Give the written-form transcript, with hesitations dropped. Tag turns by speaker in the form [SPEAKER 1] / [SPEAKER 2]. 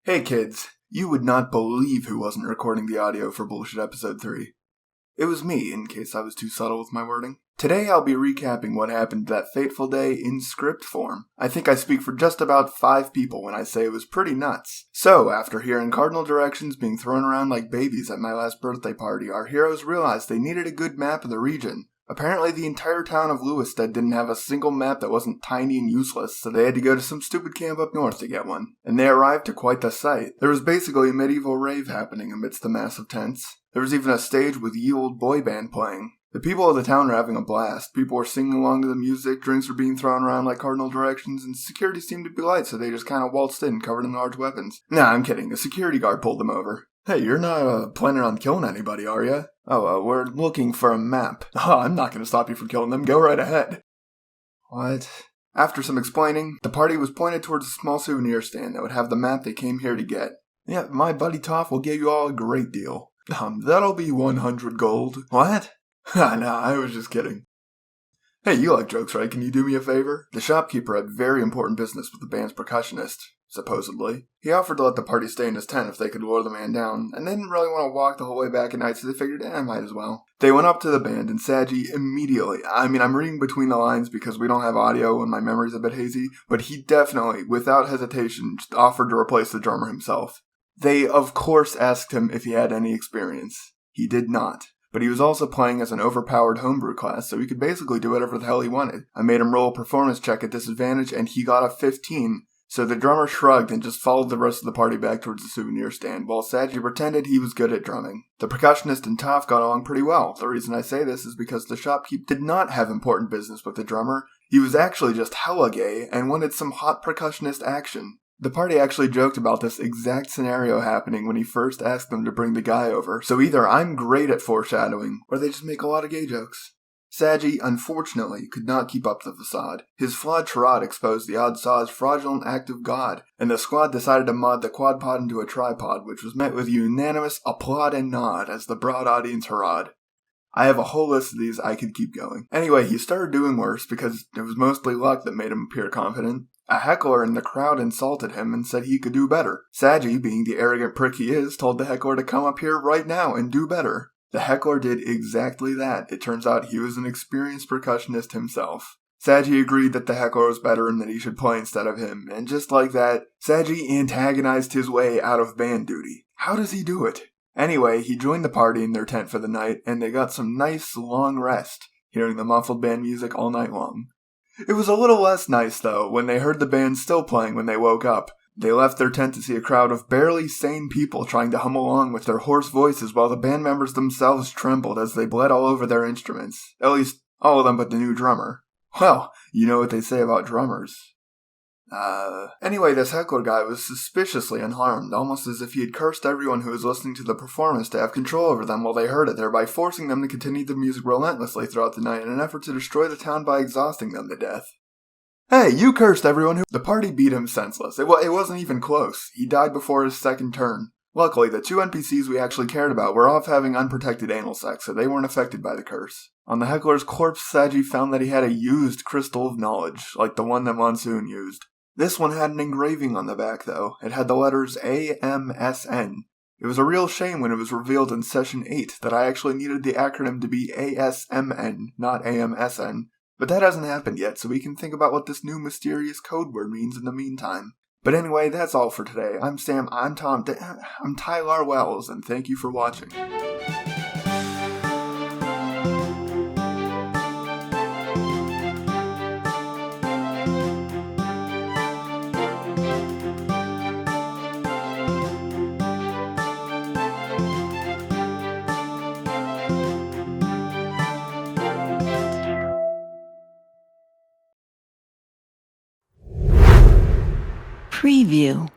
[SPEAKER 1] Hey kids, you would not believe who wasn't recording the audio for Bullshit Episode 3. It was me, in case I was too subtle with my wording. Today I'll be recapping what happened that fateful day in script form. I think I speak for just about 5 people when I say it was pretty nuts. So, after hearing cardinal directions being thrown around like babies at my last birthday party, our heroes realized they needed a good map of the region. Apparently the entire town of Lewisstead didn't have a single map that wasn't tiny and useless, so they had to go to some stupid camp up north to get one. And they arrived to quite the sight. There was basically a medieval rave happening amidst the massive tents. There was even a stage with ye old boy band playing. The people of the town were having a blast. People were singing along to the music, drinks were being thrown around like cardinal directions, and security seemed to be light, so they just kind of waltzed in covered in large weapons. Nah, I'm kidding. A security guard pulled them over. Hey, you're not planning on killing anybody, are you? Oh, we're looking for a map. Oh, I'm not going to stop you from killing them. Go right ahead. What? After some explaining, the party was pointed towards a small souvenir stand that would have the map they came here to get. Yeah, my buddy Toph will give you all a great deal. That'll be 100 gold. What? Nah, I was just kidding. Hey, you like jokes, right? Can you do me a favor? The shopkeeper had very important business with the band's percussionist, supposedly. He offered to let the party stay in his tent if they could lure the man down, and they didn't really want to walk the whole way back at night, so they figured, might as well. They went up to the band, and Saji immediately, I'm reading between the lines because we don't have audio and my memory's a bit hazy, but he definitely, without hesitation, just offered to replace the drummer himself. They, of course, asked him if he had any experience. He did not. But he was also playing as an overpowered homebrew class, so he could basically do whatever the hell he wanted. I made him roll a performance check at disadvantage, and he got a 15, so the drummer shrugged and just followed the rest of the party back towards the souvenir stand, while Saji pretended he was good at drumming. The percussionist and Toph got along pretty well. The reason I say this is because the shopkeep did not have important business with the drummer. He was actually just hella gay, and wanted some hot percussionist action. The party actually joked about this exact scenario happening when he first asked them to bring the guy over, so either I'm great at foreshadowing, or they just make a lot of gay jokes. Saji, unfortunately, could not keep up the facade. His flawed charade exposed the odd saw's fraudulent act of God, and the squad decided to mod the quad pod into a tripod, which was met with unanimous applaud and nod as the broad audience hurrahed. I have a whole list of these I could keep going. Anyway, he started doing worse because it was mostly luck that made him appear confident. A heckler in the crowd insulted him and said he could do better. Saji, being the arrogant prick he is, told the heckler to come up here right now and do better. The heckler did exactly that. It turns out he was an experienced percussionist himself. Saji agreed that the heckler was better and that he should play instead of him, and just like that, Saji antagonized his way out of band duty. How does he do it? Anyway, he joined the party in their tent for the night, and they got some nice, long rest, hearing the muffled band music all night long. It was a little less nice, though, when they heard the band still playing when they woke up. They left their tent to see a crowd of barely sane people trying to hum along with their hoarse voices while the band members themselves trembled as they bled all over their instruments. At least, all of them but the new drummer. Well, you know what they say about drummers. Anyway, this heckler guy was suspiciously unharmed, almost as if he had cursed everyone who was listening to the performance to have control over them while they heard it, thereby forcing them to continue the music relentlessly throughout the night in an effort to destroy the town by exhausting them to death. Hey, you cursed everyone who— The party beat him senseless. It wasn't even close. He died before his second turn. Luckily, the 2 NPCs we actually cared about were off having unprotected anal sex, so they weren't affected by the curse. On the heckler's corpse, Saji found that he had a used crystal of knowledge, like the one that Monsoon used. This one had an engraving on the back, though. It had the letters AMSN. It was a real shame when it was revealed in Session 8 that I actually needed the acronym to be ASMN, not AMSN. But that hasn't happened yet, so we can think about what this new mysterious code word means in the meantime. But anyway, that's all for today. I'm Sam, I'm Tom, I'm Tyler Wells, and thank you for watching.
[SPEAKER 2] Preview.